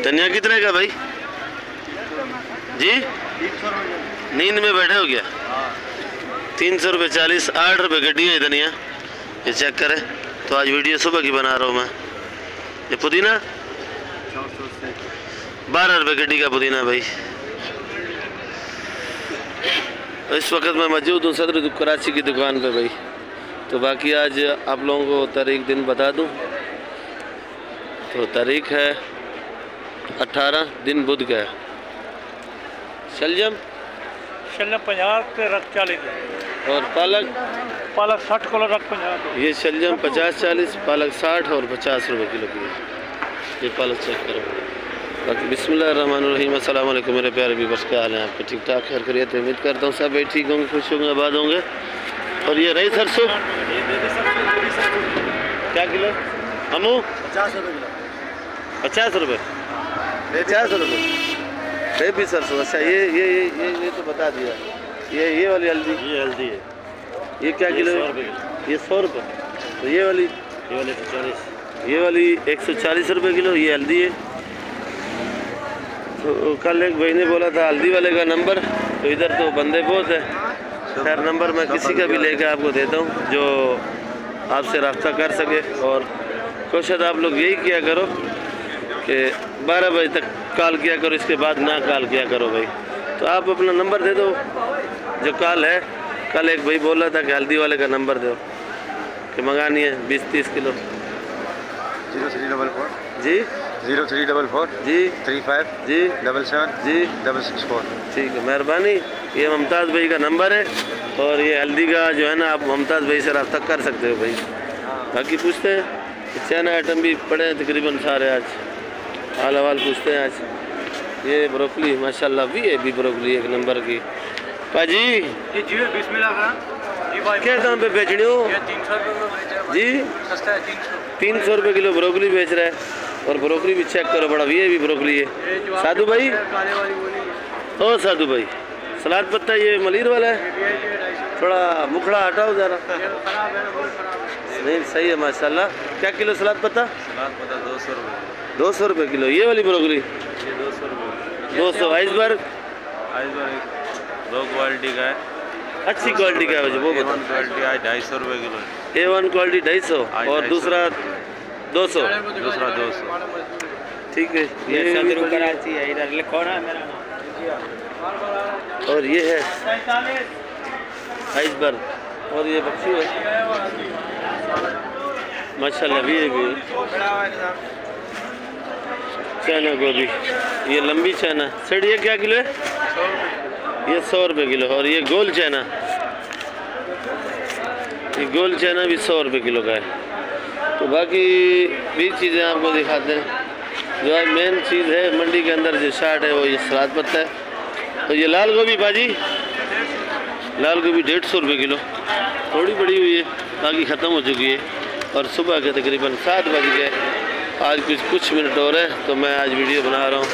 धनिया कितने का भाई जी? नींद में बैठे हो क्या? 300 रुपये 40, 8 रुपये गड्डी है धनिया। ये चेक करें। तो आज वीडियो सुबह की बना रहा हूँ मैं। ये पुदीना 12 रुपये गड्डी का पुदीना भाई। इस वक्त मैं मौजूद हूँ सदर कराची की दुकान पे भाई। तो बाकी आज आप लोगों को तारीख दिन बता दूँ। तो तारीख है 18, दिन बुध का है। शलजम 50 पे रख 40 और पालक 60 किलो रख 50। ये शलजम 50-40, पालक 60 और 50 रुपये किलो की है। ये पालक चेक करो। बाकी बिस्मिल्लाहिर्रहमानिर्रहीम। अस्सलाम वालेकुम मेरे प्यारे व्यूअर्स, क्या हाल है आपके? ठीक ठाक खैर खैरियत। उम्मीद करता हूँ सब भाई ठीक होंगे, खुश होंगे, आबाद होंगे। और ये रही सरसों क्या किलो? हमू 50 रुपये किलो। 50 रुपये 50 रुपये बेबी सरसों। अच्छा ये तो बता दिया। ये वाली हल्दी, ये हल्दी है। ये क्या किलो? 100 रुपये। ये 100 रुपये। तो ये वाली 140। ये वाली 140 रुपये किलो। ये हल्दी है। तो कल एक भाई ने बोला था हल्दी वाले का नंबर, तो इधर तो बंदे बहुत है। खैर नंबर मैं किसी का भी लेकर आपको देता हूँ जो आपसे रब्ता कर सके। और कोशिश आप लोग यही किया करो कि 12 बजे तक कॉल किया करो, इसके बाद ना कॉल किया करो भाई। तो आप अपना नंबर दे दो जो कॉल है। कल एक भाई बोला था कि हल्दी वाले का नंबर दो कि मंगानी है 20-30 किलो। 0344 जी 0344 जी 35 जी 77 जी 664। ठीक है, मेहरबानी। ये मुमताज़ भाई का नंबर है। और ये हल्दी का जो है ना, आप मुमताज़ भाई से रब्ता कर सकते हो भाई। बाकी पूछते हैं चैन आइटम भी पड़े हैं तकरीबन सारे। आज हाल हवाल पूछते हैं। आज ये ब्रोकली माशाल्लाह भी ब्रोकली एक नंबर की। पाजी ये जी बिस्मिल्लाह क्या दाम पे बेच रहे हो? 300 रुपये जी सस्ता है। 300 रुपये किलो ब्रोकली बेच रहा है। और ब्रोकली भी चेक करो, बड़ा भी ब्रोकली है। साधु भाई, ओ साधु भाई, सलाद पत्ता ये मलिर वाला है, थोड़ा मुखड़ा हटाओ ज़रा। नहीं सही है माशाल्लाह। क्या किलो सलाद पत्ता? 200 रुपये किलो। ये वाली ब्रोकली 200। आइसबर्ग 2 क्वालिटी का है। अच्छी क्वालिटी का है वो बता। क्वालिटी आज 250 रुपये किलो है। A1 क्वालिटी 250 और दूसरा 200। दूसरा 200। ठीक है। ये सदर कराची है, इधर लिखो ना मेरा नाम। और ये है आइसबर्ग। और ये बक्सी है माशाल्लाह भी चना गोभी। ये लंबी चना सेठ ये क्या किलो है? ये 100 रुपये किलो। और ये गोल चना, ये गोल चना भी 100 रुपये किलो का है। तो बाकी भी चीज़ें आपको दिखाते हैं। जो है मेन चीज़ है मंडी के अंदर जो शार्ट है वो ये सलाद पत्ता है। तो ये लाल गोभी बाजी, लाल गोभी 150 रुपये किलो। थोड़ी बड़ी हुई है, बाकी ख़त्म हो चुकी है। और सुबह के तकरीबन 7 बज गए। आज कुछ मिनट और है तो मैं आज वीडियो बना रहा हूँ।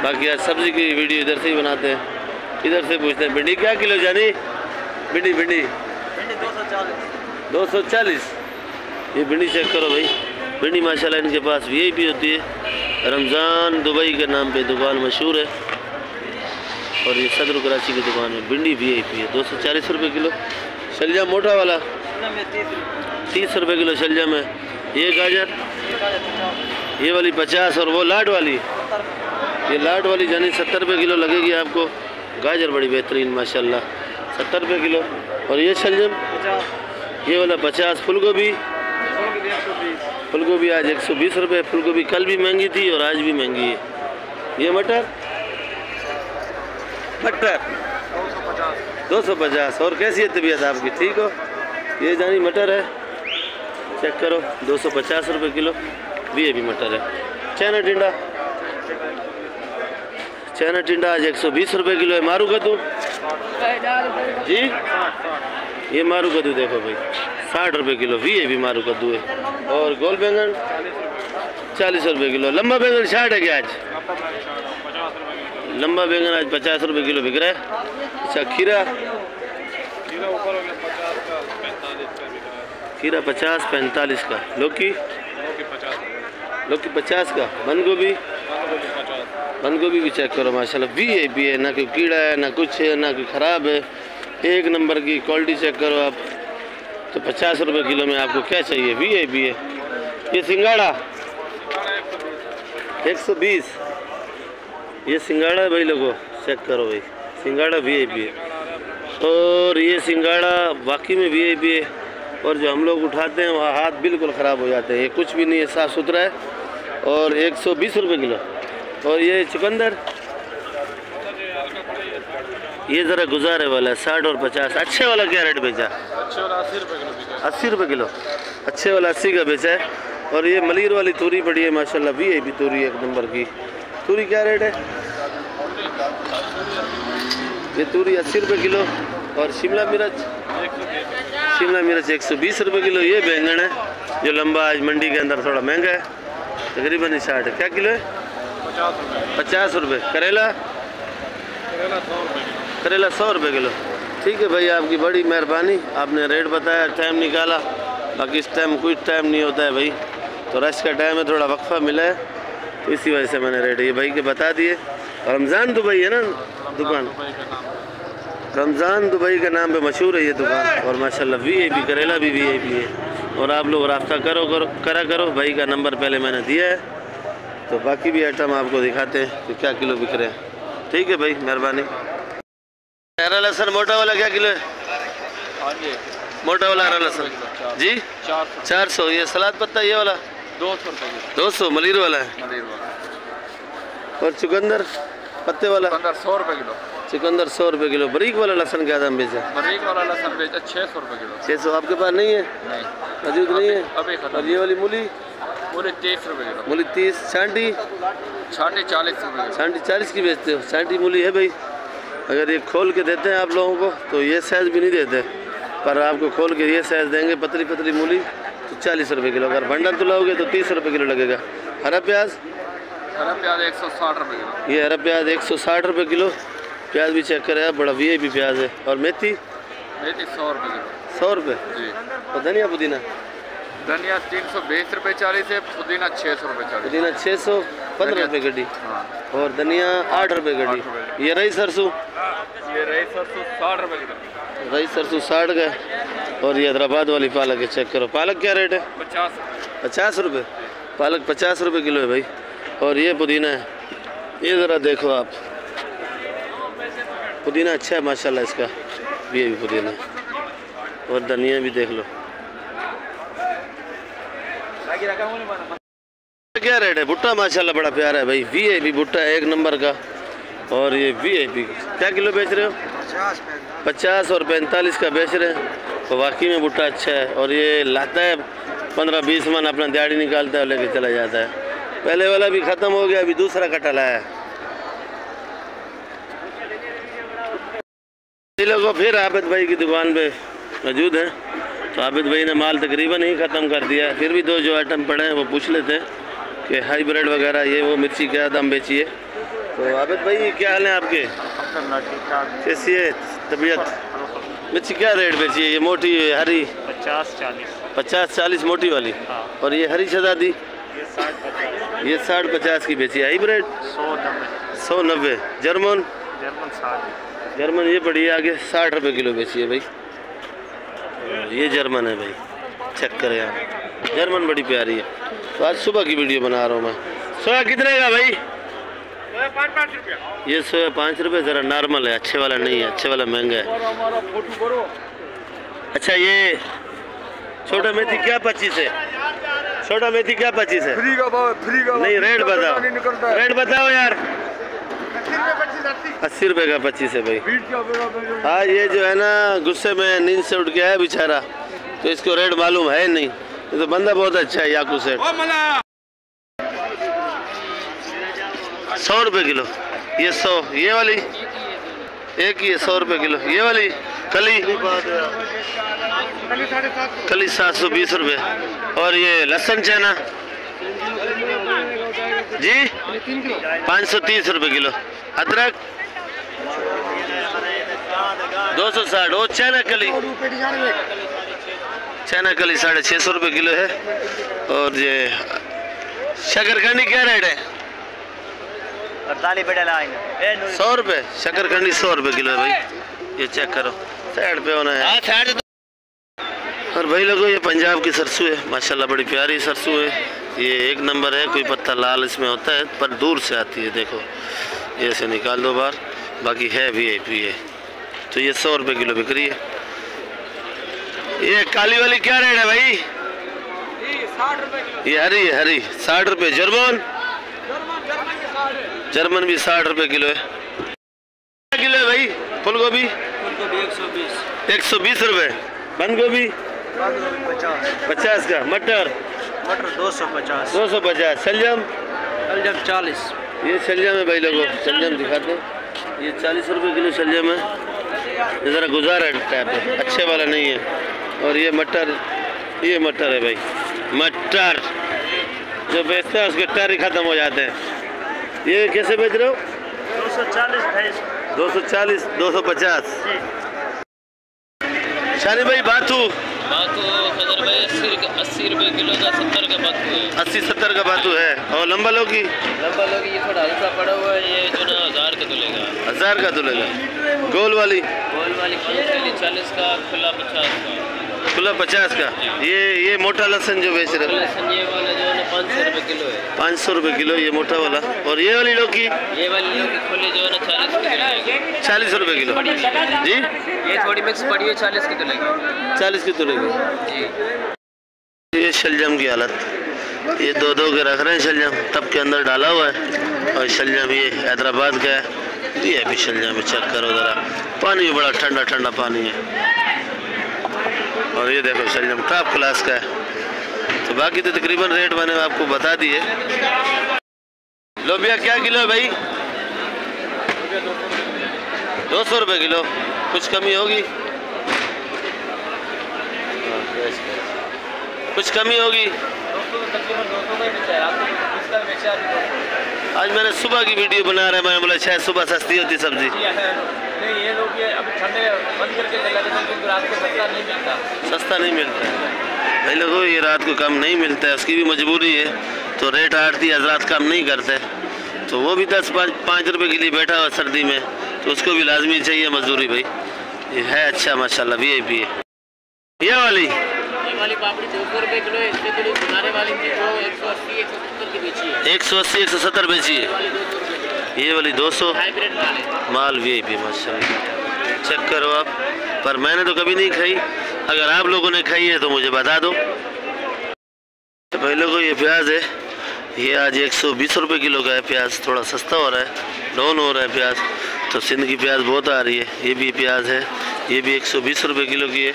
बाकी आज सब्ज़ी की वीडियो इधर से ही बनाते हैं। इधर से पूछते हैं भिंडी क्या किलो जानी? भिंडी 240। ये भिंडी चेक करो भाई। भिंडी माशाल्लाह इनके पास VIP होती है। रमज़ान दुबई के नाम पे दुकान मशहूर है। और ये सदर कराची की दुकान है। भिंडी VIP है 240 रुपये किलो। शलजम मोटा वाला 30 रुपये किलो शलजम है। ये गाजर ये वाली 50 और वो लाट वाली, ये लाट वाली जानी 70 रुपये किलो लगेगी आपको। गाजर बड़ी बेहतरीन माशाल्लाह 70 रुपये किलो। और ये शलजम ये वाला 50। फूलगोभी आज 120 रुपये। फूलगोभी कल भी महंगी थी और आज भी महंगी है। ये मटर 250। और कैसी है तबीयत आपकी? ठीक हो? ये जानी मटर है, चेक करो 250 रुपये किलो। भी मटर है। चना टिंडा आज 120 रुपये किलो है। मारू कद्दू जी, ये मारू कद्दू देखो भाई 60 रुपये किलो। भी मारू कद्दू है। और गोल बैंगन 40 रुपये किलो। लंबा बैंगन 60 है क्या आज? लंबा बैंगन आज 50 रुपये किलो बिक रहा है। अच्छा खीरा 50-45 का। लौकी 50 का। बंद गोभी बंद गोभी भी चेक करो माशाल्लाह वीआईपी है, ना कोई कीड़ा है ना कुछ है ना कोई ख़राब है, एक नंबर की क्वालिटी चेक करो आप। तो 50 रुपये किलो में आपको क्या चाहिए, वीआईपी है। ये सिंगाड़ा 120, ये सिंगाड़ा है भाई, लोगों चेक करो भाई, सिंगाड़ा वीआईपी है। और ये सिंगाड़ा वाकई में वीआईपी है, और जो हम लोग उठाते हैं वहाँ हाथ बिल्कुल ख़राब हो जाते हैं, ये कुछ भी नहीं है, साफ़ सुथरा है। और 120 रुपये किलो। और ये चुकंदर ये ज़रा गुजारे वाला है 60 और 50। अच्छे वाला क्या रेट बेचा? अच्छे वाला 80 रुपये किलो बिका है। 80 रुपये किलो, अच्छे वाला 80 का बेचा है। और ये मलीर वाली तूरी पड़ी है माशाल्लाह, वीआईपी तूरी एक नंबर की। तूरी क्या रेट है? ये तूरी 80 रुपये किलो। और शिमला मिर्च 120 रुपये किलो। ये बैंगन है जो लंबा आज मंडी के अंदर थोड़ा महंगा है, तकरीबन 60 है। क्या किलो है? 50 रुपये। करेला 100 रुपये किलो। ठीक है भाई, आपकी बड़ी मेहरबानी, आपने रेट बताया, टाइम निकाला। बाकी इस टाइम कुछ टाइम नहीं होता है भाई, तो रश का टाइम है, थोड़ा वक्फा मिला है, तो इसी वजह से मैंने रेट ये भाई के बता दिए। रमज़ान दुबई है ना दुकान, रमज़ान दुबई के नाम पे मशहूर है ये दुकान। और माशाल्लाह वीआईपी करेला भी वीआईपी है। और आप लोग रास्ता करा करो, भाई का नंबर पहले मैंने दिया है, तो बाकी भी आइटम आपको दिखाते हैं कि क्या किलो बिक रहे हैं। ठीक है भाई, मेहरबानी। हरा लहसुन मोटा वाला क्या किलो है? मोटा वाला हरा लहसुन जी 400। ये सलाद पत्ता ये वाला 200 रुपये किलो। 200 मलीर वाला है। और चुकंदर पत्ते वाला 100 रुपये किलो। चुकंदर 100 रुपये किलो। बरीक वाला लहसुन क्या दाम बेचा? बरीक वाला लहसुन बेचा 600 रुपये किलो। 600 आपके पास नहीं है? नहीं, मौजूद नहीं है। अभी खत्म। और ये वाली मूली? मूली 30 रुपये किलो। मूली 30। छांटी? छांटी 40 रुपये किलो। छांटी 40 की बेचते हो? छांटी मूली है भाई, अगर ये खोल के देते हैं आप लोगों को तो ये साइज़ भी नहीं देते, पर आपको खोल के ये साइज़ देंगे, पतली पतली मूली, तो 40 रुपये किलो। अगर बंडल तुलाओगे तो 30 रुपये किलो लगेगा। हरा प्याज? हरा प्याज 160 रुपये किलो। ये हरा प्याज 160 रुपये किलो। प्याज भी चेक करें आप, बड़ा वीआईपी प्याज है। और मेथी? मेथी 100 रुपये किलो। 100 रुपये जी। और धनिया पुदीना? धनिया 320 रुपये 40 है, पुदीना 600 रुपये 40। पुदीना 615 रुपये गड्डी। हाँ। और धनिया 8 रुपये गड्डी। ये रही सरसों? ये रही सरसों 60 रुपये किलो। रही सरसों 60 का। और ये हैदराबाद वाली पालक है, चेक करो। पालक क्या रेट है? 50 रुपये। पालक 50 रुपये किलो है भाई। और ये पुदीना है, ये ज़रा देखो आप, पुदीना अच्छा है माशाल्लाह इसका, ये भी पुदीना। और धनिया भी देख लो। क्या रेट है? भुट्टा माशाल्लाह बड़ा प्यारा है भाई, वीआईपी भुट्टा है एक नंबर का। और ये वीआईपी क्या किलो बेच रहे हो? 50 और 45 का बेच रहे हैं। तो वाकई में भुट्टा अच्छा है। और ये लाता है 15-20 मन, अपना दिहाड़ी निकालता है, लेके चला जाता है। पहले वाला भी ख़त्म हो गया, अभी दूसरा कट्टा लाया है। लोगों फिर आबिद भाई की दुकान पे मौजूद हैं, तो आबिद भाई ने माल तकरीबन ही ख़त्म कर दिया है। फिर भी दो जो आइटम पड़े हैं वो पूछ लेते हैं कि हाइब्रिड वगैरह ये वो मिर्ची क्या दाम बेची है। तो आबिद भाई क्या हाल है आपके? कैसी है तबीयत? मिर्ची क्या रेट बेची है? ये मोटी हरी 50-40 मोटी वाली। हाँ। और ये हरी शहजादी ये 60-50 की बेची है। हाइब्रिड 100-90। जर्मन ये पड़ी है आगे 60 रुपये किलो बेची है भाई। ये जर्मन है भाई, चेक करें आप, जर्मन बड़ी प्यारी है। तो आज सुबह की वीडियो बना रहा हूँ मैं। सोया कितने का भाई? 5 रुपया। ये सोया 5 रुपये, ज़रा नॉर्मल है, अच्छे वाला नहीं है, अच्छे वाला महंगा है। अच्छा ये छोटा मेथी क्या 25 है? छोटा मेथी क्या 25 है? फ्री का भाव, फ्री का नहीं रेट बताओ, रेट बताओ यार। 80 रुपये का 25 है भाई। हाँ ये जो है ना गुस्से में नींद से उठ के आया बेचारा, तो इसको रेट मालूम है नहीं। ये तो बंदा बहुत अच्छा है याकू सेठ। 100 रुपये किलो। ये 100, ये वाली एक ही है 100 रुपये किलो। ये वाली कली 720 रुपये। और ये लहसुन चना जी 530 रुपये किलो। अदरक 260। और चना कली 650 रुपये किलो है। और ये शकरकंदी क्या रेट है? 48 बेटा लाएंगे 100 रुपये शकरकंडी 100 रुपये किलो है भाई। ये चेक करो, साइड पे होना है। और भाई लोगों ये पंजाब की सरसों है, माशाल्लाह बड़ी प्यारी सरसों है। ये एक नंबर है, कोई पत्ता लाल इसमें होता है पर दूर से आती है। देखो ये ऐसे निकाल दो बाहर, बाकी है VIP है। तो ये 100 रुपये किलो बिक रही है। ये काली वाली क्या रेट है भाई? 60 रुपए किलो। ये हरी है, हरी 60 रुपये। जर्मन भी 60 रुपये किलो है। क्या किलो है भाई? फूल गोभी 120 रुपये। बंद गोभी 50 का। मटर 250। शलजम 40। ये शलजम है भाई लोगों, शलजम दिखाते हैं। ये 40 रुपये किलो शलजम है। ये ज़रा गुजारा टाइप है, अच्छे वाला नहीं है। और ये मटर है भाई, मटर जो बेचते हैं उसके टर ही ख़त्म हो जाते हैं। ये कैसे बेच रहे हो? 240 250। शानी भाई बातू 80 रुपए किलो का 70 का बातू है। 80-70 का बातू है। और लंबा लौकी ये थोड़ा हल्का पड़ा हुआ है, ये जो ना 1000 का तुलेगा। 1000 का तुलेगा। गोल वाली 40 का, खुला 50 का। खुला 50 का। ये मोटा लहसुन जो बेच रहे हो? लहसुन ये वाला जो है ना 500 रुपए किलो है। 500 रुपये किलो ये मोटा वाला। और ये वाली लौकी? ये वाली लौकी खुले जो है ना 40 की तुलेगी। 40 रुपये किलो जी। ये थोड़ी मिक्स पड़ी है, 40 की तुलेगी। 40 की तुलेगी जी। ये शलजम की हालत, ये दो के रख रहे हैं शलजम, तब के अंदर डाला हुआ है। और शलजम ये हैदराबाद का है। ये भी शलजम है, चेक करो ज़रा। पानी भी बड़ा ठंडा ठंडा पानी है। और ये देखो शलजम टॉप क्लास का है। तो बाकी तो तकरीबन रेट मैंने आपको बता दिए। लोबिया क्या किलो है भाई? 200 रुपये किलो। कुछ कमी होगी? कुछ कमी होगी? आज मैंने सुबह की वीडियो बना रहा है, मैंने बोला शायद सुबह सस्ती होती सब्जी। ये लोग ये अभी ठंडे बंद करके चला जाते हैं क्योंकि रात को सस्ता नहीं मिलता भाई लोगों, ये रात को कम नहीं मिलता है, उसकी भी मजबूरी है। तो रेट आड़ती हजरात कम नहीं करते, तो वो भी 10-5 रुपये के लिए बैठा हुआ सर्दी में, तो उसको भी लाजमी चाहिए मजदूरी भाई। ये है अच्छा माशाल्लाह VIP है। ये वाली पापड़ी 200 रुपए किलो है। इसमें किलो सुनारे वाली थी वो 180-170 की बेची है। 180-170 बेची है। ये वाली 200। हाइब्रिड माल VIP माशाल्लाह, चेक करो आप। पर मैंने तो कभी नहीं खाई, अगर आप लोगों ने खाई है तो मुझे बता दो। तो भाई लोगों ये प्याज है, ये आज 120 रुपये किलो का है। प्याज थोड़ा सस्ता हो रहा है, डाउन हो रहा है प्याज। तो सिंध की प्याज बहुत आ रही है। ये भी प्याज है, ये भी 120 रुपये किलो की है।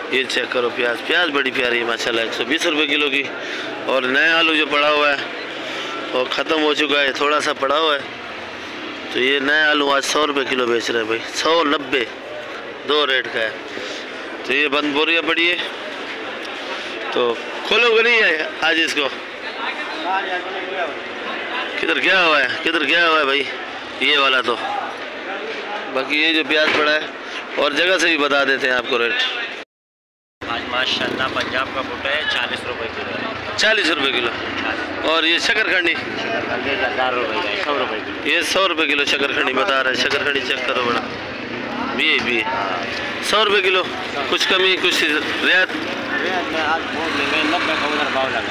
ये चेक करो प्याज बड़ी प्यारी है माशाल्लाह, 120 रुपये किलो की। और नया आलू जो पड़ा हुआ है और ख़त्म हो चुका है, थोड़ा सा पड़ा हुआ है। तो ये नया आलू आज 100 रुपये किलो बेच रहे हैं भाई, 190 दो रेट का है। तो ये बंद बोरियाँ पड़ी है, तो खोलोगे नहीं है आज इसको? किधर क्या हुआ है भाई? ये वाला तो बाकी ये जो प्याज पड़ा है, और जगह से भी बता देते हैं आपको रेट। आज माशाल्लाह पंजाब का बूटा है 40 रुपए किलो है। 40 रुपये किलो। और ये शकरखंडी 1000 रुपए का 100 रुपए किलो। ये 100 रुपये किलो शकरखंडी बता रहे हैं। शकरखंडी चेक करो बड़ा, भी 100 रुपये किलो। कुछ कमी कुछ रियायत?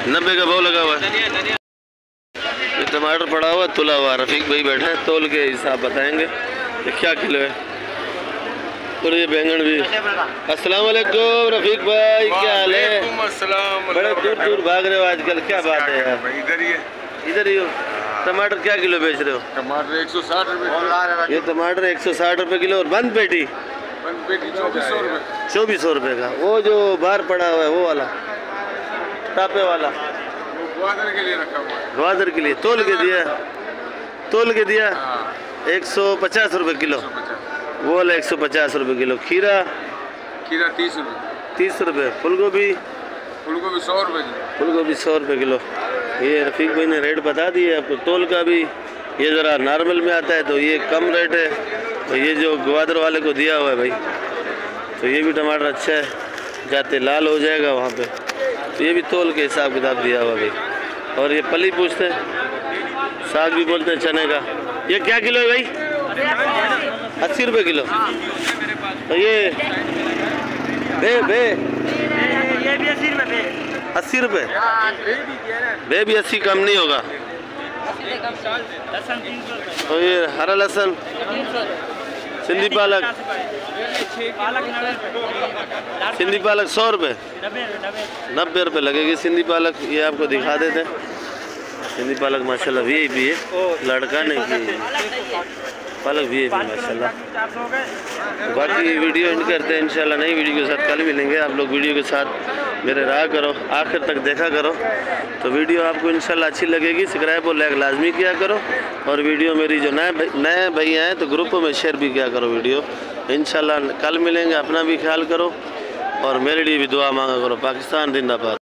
90 का भाव लगा हुआ है। ये टमाटर पड़ा हुआ तुला हुआ, रफीक भाई बैठे हैं, तोल के हिसाब बताएंगे ये क्या किलो है। और ये बैंगन भी। अस्सलाम वालेकुम रफीक भाई, क्या हाल है? बड़े दूर भाग रहे हो आजकल, क्या बात है यार? इधर ही हो। टमाटर क्या किलो बेच रहे हो? टमाटर 160 रुपए। ये टमाटर 160 रुपये किलो। और बंद पेटी 2400 रुपए। 2400 रुपये का। वो जो बाहर पड़ा हुआ है वो वाला टापे वाला ग्वादर के लिए रखा हुआ है। ग्वादर के लिए तोल के दिया 150 रुपये किलो। वो वाला 150 रुपये किलो। खीरा 30 रुपए। 30 रुपये। फूलगोभी 100 रुपए किलो। फूलगोभी 100 रुपये किलो। ये रफीक भाई ने रेट बता दिए आपको। तोल का भी ये ज़रा नॉर्मल में आता है तो ये कम रेट है, तो ये जो ग्वादर वाले को दिया हुआ है भाई, तो ये भी टमाटर अच्छा है, जाते लाल हो जाएगा वहाँ पे। तो ये भी तोल के हिसाब किताब दिया हुआ भाई। और ये पली पूछते हैं, साग भी बोलते हैं चने का। ये क्या किलो है भाई? 80 रुपये किलो। तो ये बे ये भी 80 रुपये। 80 रुपये। बे भी 80 कम नहीं होगा। लहसुन 300 रुपये। तो ये हरा लहसुन, सिंधी पालक, सिंधी पालक 100 रुपये। 90 रुपये लगेगी सिंधी पालक। ये आपको दिखा देते हैं सिंधी पालक माशाल्लाह वीआईपी है, लड़का नहीं की पालक वीआईपी माशाल्लाह। बाकी वीडियो एंड करते हैं इंशाल्लाह नई वीडियो के साथ कल मिलेंगे। आप लोग वीडियो के साथ मेरे रहा करो, आखिर तक देखा करो। तो वीडियो आपको इंशाल्लाह अच्छी लगेगी। सब्सक्राइब और लाइक लाजमी किया करो। और वीडियो मेरी जो नए भैया हैं तो ग्रुप में शेयर भी किया करो वीडियो। इंशाल्लाह कल मिलेंगे। अपना भी ख्याल करो और मेरे लिए भी दुआ मांगा करो। पाकिस्तान जिंदाबाद।